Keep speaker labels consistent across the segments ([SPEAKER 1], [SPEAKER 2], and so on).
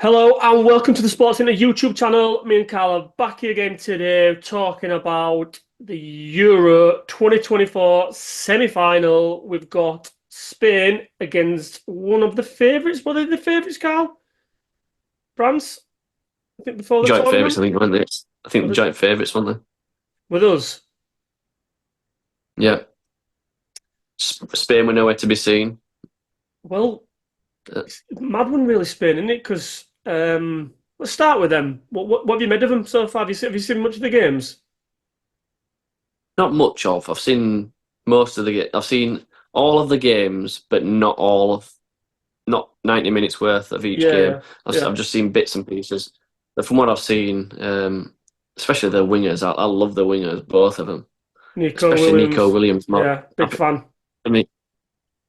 [SPEAKER 1] Hello and welcome to the Sports Inter YouTube channel. Me and Carl are back here again today talking about the Euro 2024 semi-final. We've got Spain against one of the favourites. What are the favourites, Carl? France? I think before the
[SPEAKER 2] Joint favourites,
[SPEAKER 1] tournament?
[SPEAKER 2] I think, weren't they? I think
[SPEAKER 1] With
[SPEAKER 2] the joint favourites, weren't they?
[SPEAKER 1] with us.
[SPEAKER 2] Yeah. Spain were nowhere to be seen.
[SPEAKER 1] Well,
[SPEAKER 2] Uh,
[SPEAKER 1] it's a mad one really, Spain, isn't it? Because let's start with them. What have you made of them so far? Have you seen much of the games?
[SPEAKER 2] Not much of. I've seen most of the. I've seen all of the games, but not 90 minutes worth of each
[SPEAKER 1] Yeah,
[SPEAKER 2] game.
[SPEAKER 1] yeah, yeah.
[SPEAKER 2] I've just seen bits and pieces. But from what I've seen, especially the wingers, I love the wingers, both of them.
[SPEAKER 1] Nico
[SPEAKER 2] Especially Nico
[SPEAKER 1] Williams.
[SPEAKER 2] Williams.
[SPEAKER 1] Yeah, big
[SPEAKER 2] I,
[SPEAKER 1] fan.
[SPEAKER 2] I mean,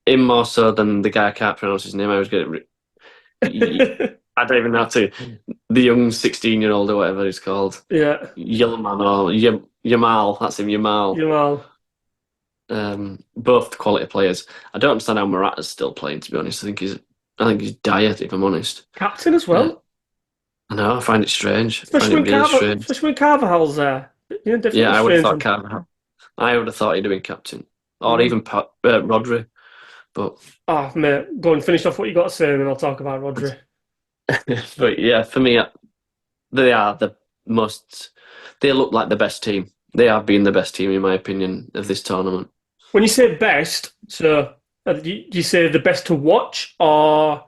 [SPEAKER 2] him more so than the guy I can't pronounce his name. I was getting. I don't even know how to. The young 16-year-old or whatever he's called.
[SPEAKER 1] Yeah,
[SPEAKER 2] Yilman or Yamal. That's him, Yamal.
[SPEAKER 1] Jamal.
[SPEAKER 2] Both quality players. I don't understand how Morata's still playing. To be honest, I think he's diet. If I'm honest,
[SPEAKER 1] Captain as
[SPEAKER 2] uh,
[SPEAKER 1] well.
[SPEAKER 2] I know. I find it strange. I find
[SPEAKER 1] Especially
[SPEAKER 2] it
[SPEAKER 1] when
[SPEAKER 2] really
[SPEAKER 1] Carver,
[SPEAKER 2] strange.
[SPEAKER 1] especially when Carvajal's there. Yeah,
[SPEAKER 2] Yeah,
[SPEAKER 1] definitely
[SPEAKER 2] I would have
[SPEAKER 1] strange
[SPEAKER 2] thought
[SPEAKER 1] one.
[SPEAKER 2] Carvajal. I would have thought he'd have been captain, or
[SPEAKER 1] Mm.
[SPEAKER 2] even Rodri. But
[SPEAKER 1] Ah, mate, go and finish off what you got to say, and then I'll talk about Rodri.
[SPEAKER 2] but yeah, for me, they are the most. They look like the best team. They have been the best team in my opinion of this tournament.
[SPEAKER 1] When you say best, so do you say the best to watch, or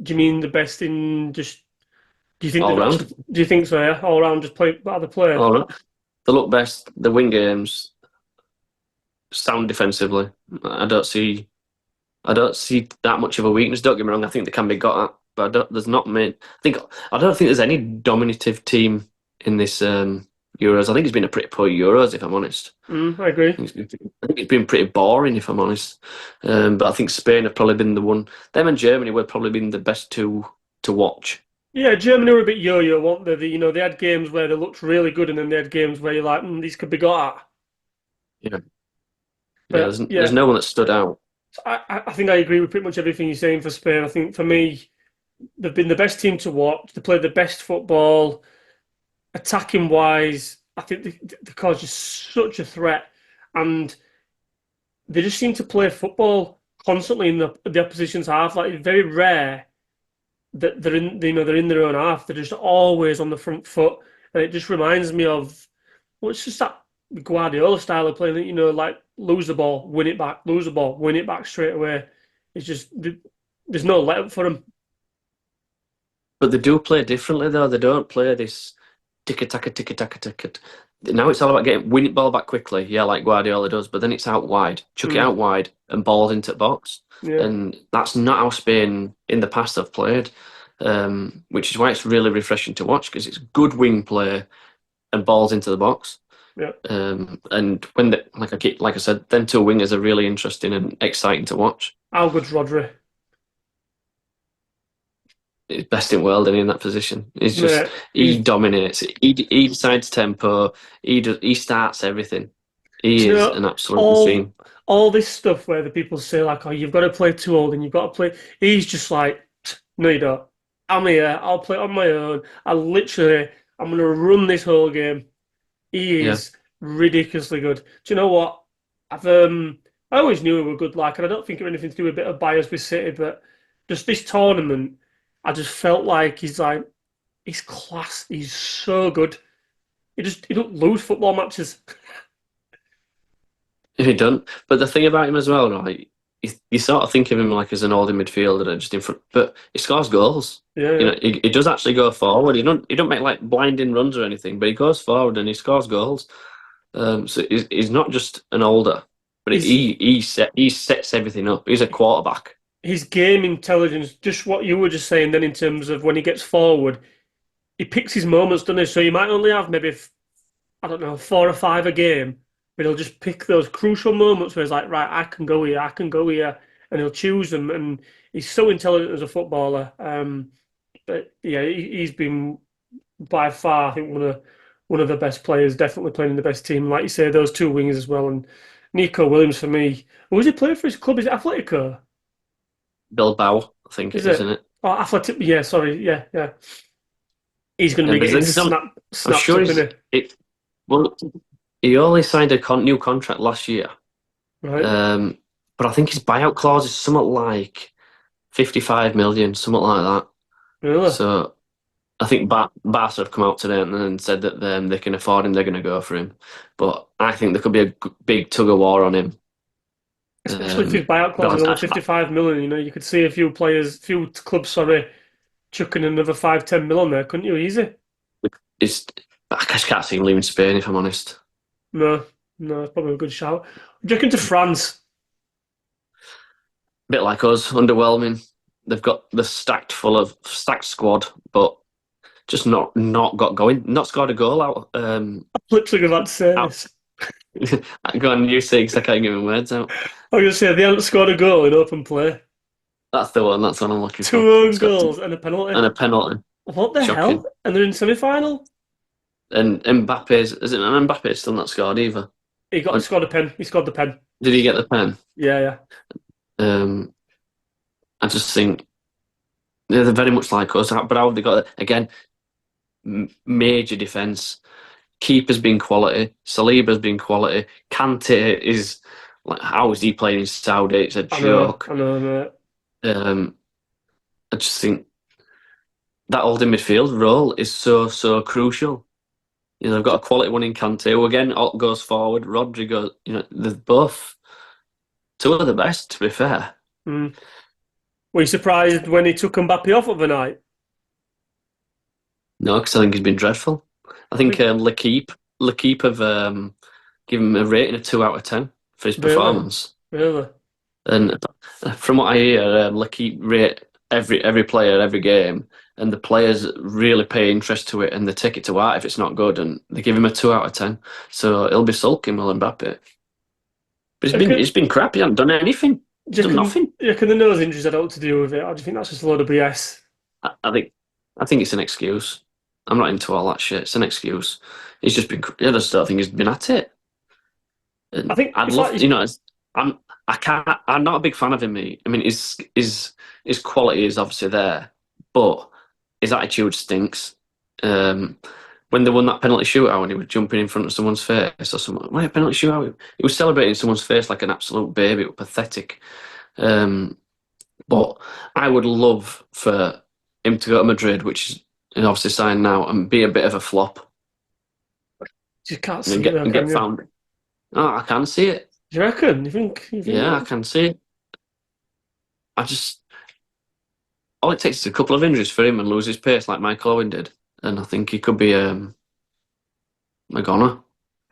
[SPEAKER 1] do you mean the best in just? Do you think
[SPEAKER 2] All
[SPEAKER 1] they've actually?
[SPEAKER 2] round.
[SPEAKER 1] Do you think so? Yeah, all around, just play how they play.
[SPEAKER 2] All round. They look best. The win games sound defensively. I don't see. I don't see that much of a weakness. Don't get me wrong. I think they can be got at, but there's not many. I don't think there's any dominative team in this Euros. I think it's been a pretty poor Euros, if I'm honest.
[SPEAKER 1] I agree.
[SPEAKER 2] I think it's been pretty boring, if I'm honest. But I think Spain have probably been the one. Them and Germany would probably been the best two to watch.
[SPEAKER 1] Yeah, Germany were a bit yo-yo, weren't they? They had games where they looked really good, and then they had games where you're like, these could be got at.
[SPEAKER 2] Yeah, yeah.
[SPEAKER 1] But
[SPEAKER 2] There's
[SPEAKER 1] yeah,
[SPEAKER 2] no one that stood out.
[SPEAKER 1] I think I agree with pretty much everything you're saying for Spain. I think for me, they've been the best team to watch. They played the best football, attacking wise. I think they caused just such a threat, and they just seem to play football constantly in the opposition's half. Like it's very rare that they're in their own half. They're just always on the front foot, and it just reminds me of well, it's just that Guardiola style of playing. Like lose the ball, win it back, lose the ball, win it back straight away. It's just there's no let up for them.
[SPEAKER 2] But they do play differently, though. They don't play this tiki-taka, tiki-taka, tiki. Now it's all about getting win it ball back quickly, yeah, like Guardiola does. But then it's out wide, chuck it
[SPEAKER 1] Mm,
[SPEAKER 2] out wide, and balls into the box.
[SPEAKER 1] yeah,
[SPEAKER 2] And that's not how Spain in the past have played, which is why it's really refreshing to watch because it's good wing play and balls into the box.
[SPEAKER 1] yeah.
[SPEAKER 2] And when like I said, then two wingers are really interesting and exciting to watch.
[SPEAKER 1] How good's Rodri?
[SPEAKER 2] He's best in world and in that position.
[SPEAKER 1] Mate,
[SPEAKER 2] He dominates. He decides tempo. He starts everything.
[SPEAKER 1] do
[SPEAKER 2] He
[SPEAKER 1] you
[SPEAKER 2] is
[SPEAKER 1] know
[SPEAKER 2] an absolute
[SPEAKER 1] all
[SPEAKER 2] machine.
[SPEAKER 1] all this stuff where the people say like, "Oh, you've got to play too old and you've got to play." He's just like, "No, you don't. I'm here. I'll play on my own. I'm gonna run this whole game." He
[SPEAKER 2] Yeah.
[SPEAKER 1] is ridiculously good. Do you know what? I've I always knew we were good, like, and I don't think it had anything to do with a bit of bias with City, but just this tournament, I just felt like he's class. He's so good. He don't lose football matches.
[SPEAKER 2] He done. But the thing about him as well, right? You sort of think of him like as an holding midfielder, just in front, but he scores goals.
[SPEAKER 1] Yeah,
[SPEAKER 2] You
[SPEAKER 1] yeah.
[SPEAKER 2] know, he does actually go forward. He don't make like blinding runs or anything, but he goes forward and he scores goals. So he's not just an older, but
[SPEAKER 1] His
[SPEAKER 2] he sets everything up. He's a quarterback.
[SPEAKER 1] his game intelligence, just what you were just saying then in terms of when he gets forward, he picks his moments, doesn't he? So he might only have maybe I don't know 4 or 5 a game, but he'll just pick those crucial moments where he's like, right, I can go here, I can go here, and he'll choose them. And he's so intelligent as a footballer. But yeah, he's been by far, I think, one of the best players, definitely playing in the best team. Like you say, those two wingers as well, and Nico Williams for me. Who was he playing for his club? Is it Atletico?
[SPEAKER 2] Bilbao, I think
[SPEAKER 1] Is
[SPEAKER 2] it is, isn't
[SPEAKER 1] it?
[SPEAKER 2] it?
[SPEAKER 1] Oh, Athletic. Yeah, sorry. Yeah, yeah. He's going to be
[SPEAKER 2] But
[SPEAKER 1] getting
[SPEAKER 2] this is some. I'm
[SPEAKER 1] snapped
[SPEAKER 2] sure
[SPEAKER 1] up in it,
[SPEAKER 2] it. Well, he only signed a new contract last year.
[SPEAKER 1] right?
[SPEAKER 2] Um, but I think his buyout clause is something like 55 million, something like that.
[SPEAKER 1] Really?
[SPEAKER 2] So I think Barca have come out today and said that they can afford him, they're going to go for him. But I think there could be a big tug of war on him.
[SPEAKER 1] Especially if his buyout clause is
[SPEAKER 2] But
[SPEAKER 1] only 55 million. You could see a few players, few clubs, sorry, chucking another 5, 10 mil on there, couldn't you? Easy.
[SPEAKER 2] it's, I just can't see him leaving Spain, if I'm honest.
[SPEAKER 1] No, no, it's probably a good shout. Do you reckon to France?
[SPEAKER 2] Bit like us, underwhelming. They've got the stacked squad, but just not got going. Not scored a goal out.
[SPEAKER 1] Literally about to say
[SPEAKER 2] Out.
[SPEAKER 1] this.
[SPEAKER 2] Go on, you say because I can't give my words out.
[SPEAKER 1] I was going to say they haven't scored a goal in open play.
[SPEAKER 2] That's the one. That's what I'm looking
[SPEAKER 1] Two
[SPEAKER 2] for.
[SPEAKER 1] own
[SPEAKER 2] It's got
[SPEAKER 1] goals and a penalty.
[SPEAKER 2] and a penalty.
[SPEAKER 1] What the hell?
[SPEAKER 2] Shocking.
[SPEAKER 1] And they're in semi-final.
[SPEAKER 2] And Mbappe's is it? And Mbappe's still not scored either.
[SPEAKER 1] He scored a pen. He scored the pen.
[SPEAKER 2] Did he get the pen?
[SPEAKER 1] Yeah, yeah.
[SPEAKER 2] Um, I just think they're very much like us. But how have they got it? Again? Major defence. Keeper's been quality. Saliba's been quality. Kante is like, how is he playing in Saudi? It's a joke.
[SPEAKER 1] I know, mate.
[SPEAKER 2] Um, I just think that holding midfield role is so crucial. They've got a quality one in Kante, who again goes forward. Rodrigo, they're both two of the best, to be fair.
[SPEAKER 1] Mm. Were you surprised when he took Mbappe off overnight?
[SPEAKER 2] No, because I think he's been dreadful. I think L'Equipe have given him a rating of 2 out of 10 for his
[SPEAKER 1] Really?
[SPEAKER 2] performance.
[SPEAKER 1] Really?
[SPEAKER 2] And from what I hear, L'Equipe rate every player every game, and the players really pay interest to it, and they take it to heart if it's not good, and they give him a 2 out of 10. So he'll be sulking, Will Mbappe. But it's been crap. He hasn't done anything. He's done nothing.
[SPEAKER 1] You reckon the nose injuries had all to do with it, or do you think that's just a load of BS?
[SPEAKER 2] I think it's an excuse. I'm not into all that shit. It's an excuse. He's just been. I just don't think he's been at it.
[SPEAKER 1] I think
[SPEAKER 2] I'd love, I can't. I'm not a big fan of him. I mean, his quality is obviously there, but his attitude stinks. When they won that penalty shootout and he was jumping in front of someone's face or something, when a penalty shootout, he was celebrating someone's face like an absolute baby. It was pathetic. But I would love for him to go to Madrid, which is obviously signed now, and be a bit of a flop
[SPEAKER 1] You can't see
[SPEAKER 2] and
[SPEAKER 1] it, though,
[SPEAKER 2] get
[SPEAKER 1] can you?
[SPEAKER 2] found. Oh, I can see it.
[SPEAKER 1] Do you reckon? You think
[SPEAKER 2] Yeah, I
[SPEAKER 1] that?
[SPEAKER 2] can see it. I just all it takes is a couple of injuries for him and lose his pace like Michael Owen did, and I think he could be a goner.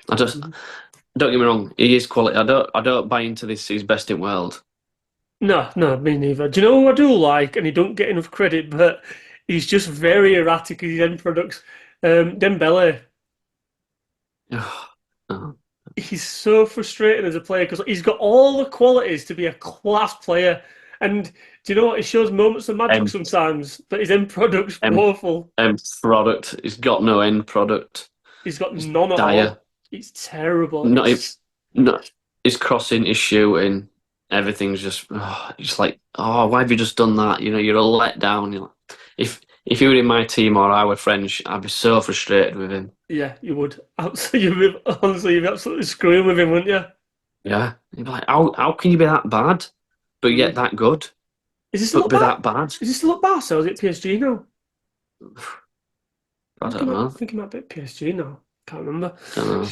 [SPEAKER 2] Don't get me wrong, he is quality. I don't buy into this. He's best in world.
[SPEAKER 1] No, no, me neither. Do you know who I do like, and he don't get enough credit, but he's just very erratic in his end products. Dembele.
[SPEAKER 2] Oh,
[SPEAKER 1] He's so frustrating as a player because he's got all the qualities to be a class player. And do you know what? He shows moments of magic
[SPEAKER 2] end,
[SPEAKER 1] sometimes, but his end product's
[SPEAKER 2] end,
[SPEAKER 1] woeful.
[SPEAKER 2] end product. He's got no end product.
[SPEAKER 1] He's got
[SPEAKER 2] It's
[SPEAKER 1] none at
[SPEAKER 2] dire.
[SPEAKER 1] all. It's terrible.
[SPEAKER 2] Not even, not his crossing, his shooting, everything's just it's like, why have you just done that? You're a letdown. If you were in my team or I were French, I'd be so frustrated with him.
[SPEAKER 1] Yeah, you would. Honestly, you'd be absolutely screwing with him, wouldn't you?
[SPEAKER 2] Yeah, you'd be like, how can you be that bad, but yet that good,
[SPEAKER 1] Is this
[SPEAKER 2] but be that bad?
[SPEAKER 1] Is this still at Barca or is it PSG now?
[SPEAKER 2] I don't know.
[SPEAKER 1] I think he might be at PSG now. Can't remember.
[SPEAKER 2] Don't know.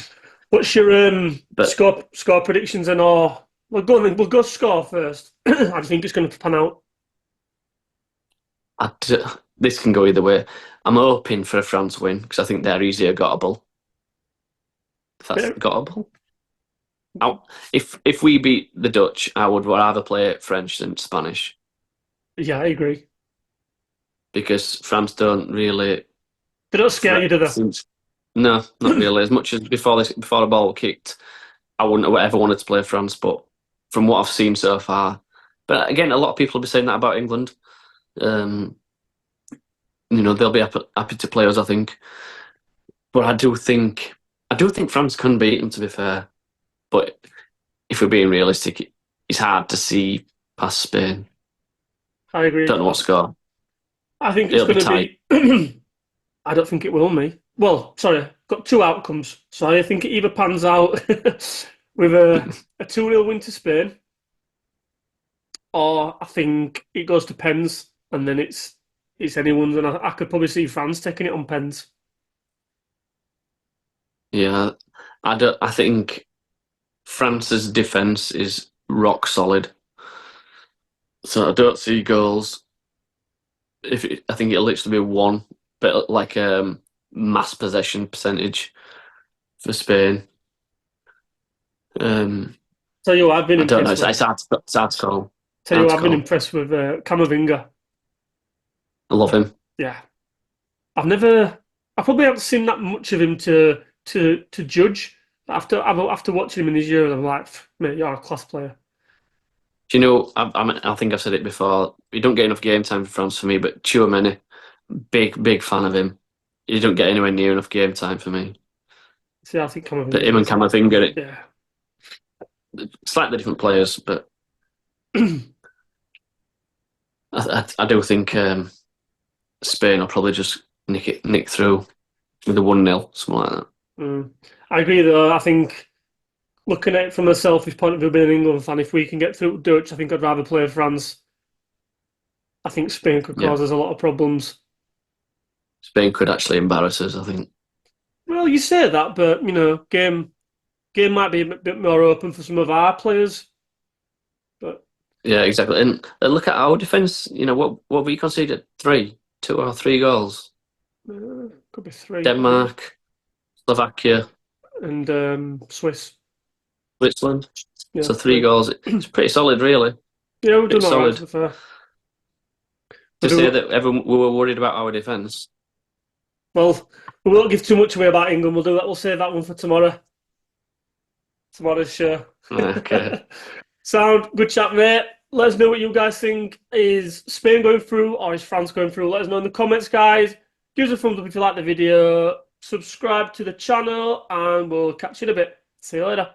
[SPEAKER 1] What's your
[SPEAKER 2] But
[SPEAKER 1] score predictions and all? Well, go on then. We'll go score first. How do you think it's going to pan out?
[SPEAKER 2] this can go either way. I'm hoping for a France win because I think they're easier gottable. If that's gottable. If we beat the Dutch, I would rather play French than Spanish
[SPEAKER 1] Yeah, I agree.
[SPEAKER 2] because France don't really.
[SPEAKER 1] They don't scare you, do they?
[SPEAKER 2] No, not really. As much as before the ball was kicked, I wouldn't have ever wanted to play France. But from what I've seen so far, but again, a lot of people will be saying that about England. They'll be happy to play us, I think. But I do think France can beat them. To be fair, but if we're being realistic, it's hard to see past Spain.
[SPEAKER 1] I agree.
[SPEAKER 2] Don't know what score.
[SPEAKER 1] I think it's
[SPEAKER 2] It'll be
[SPEAKER 1] going to
[SPEAKER 2] tight.
[SPEAKER 1] be. I don't think it will, me. Well, sorry, got two outcomes. So I think it either pans out with a 2-0 win to Spain, or I think it goes to pens, and then it's anyone's, and I could probably see France taking it on pens.
[SPEAKER 2] Yeah, I think France's defense is rock solid, so I don't see goals. I think it'll literally be one, but like mass possession percentage for Spain.
[SPEAKER 1] Tell you what, I've been
[SPEAKER 2] I don't know.
[SPEAKER 1] impressed with.
[SPEAKER 2] It's hard to call.
[SPEAKER 1] Tell you
[SPEAKER 2] Hard
[SPEAKER 1] what,
[SPEAKER 2] to
[SPEAKER 1] I've been
[SPEAKER 2] call.
[SPEAKER 1] impressed with Camavinga.
[SPEAKER 2] I love him.
[SPEAKER 1] Yeah, I probably haven't seen that much of him to judge. After watching him in his years, I'm like, mate, you're a class player.
[SPEAKER 2] Do you know? I think I've said it before. You don't get enough game time for France for me, but Tchouaméni, big fan of him. You don't get anywhere near enough game time for me.
[SPEAKER 1] See, I think
[SPEAKER 2] But
[SPEAKER 1] Camavinga
[SPEAKER 2] him and
[SPEAKER 1] gets it.
[SPEAKER 2] Camavinga,
[SPEAKER 1] Yeah.
[SPEAKER 2] slightly different players, but I do think Spain will probably just nick through with a 1-0, something like that.
[SPEAKER 1] I agree, though. I think looking at it from a selfish point of view, being an England fan, if we can get through Dutch, I think I'd rather play France. I think Spain could
[SPEAKER 2] Yeah,
[SPEAKER 1] cause us a lot of problems.
[SPEAKER 2] Spain could actually embarrass us, I think.
[SPEAKER 1] Well, you say that, but game might be a bit more open for some of our players. But
[SPEAKER 2] Yeah, exactly. And look at our defence. What we conceded? 2 or 3 goals.
[SPEAKER 1] could be three.
[SPEAKER 2] Denmark, Slovakia,
[SPEAKER 1] And Swiss.
[SPEAKER 2] Switzerland.
[SPEAKER 1] Yeah,
[SPEAKER 2] So 3 goals. It's pretty solid, really.
[SPEAKER 1] yeah, we've
[SPEAKER 2] Pretty
[SPEAKER 1] done all right,
[SPEAKER 2] solid.
[SPEAKER 1] to be fair.
[SPEAKER 2] To
[SPEAKER 1] We
[SPEAKER 2] say
[SPEAKER 1] do,
[SPEAKER 2] that we were worried about our defence.
[SPEAKER 1] well, we won't give too much away about England. We'll do that. We'll save that one for tomorrow. Tomorrow's show.
[SPEAKER 2] Okay.
[SPEAKER 1] Sound good chat, mate. Let us know what you guys think. Is Spain going through or is France going through? Let us know in the comments, guys. Give us a thumbs up if you like the video. Subscribe to the channel, and we'll catch you in a bit. See you later.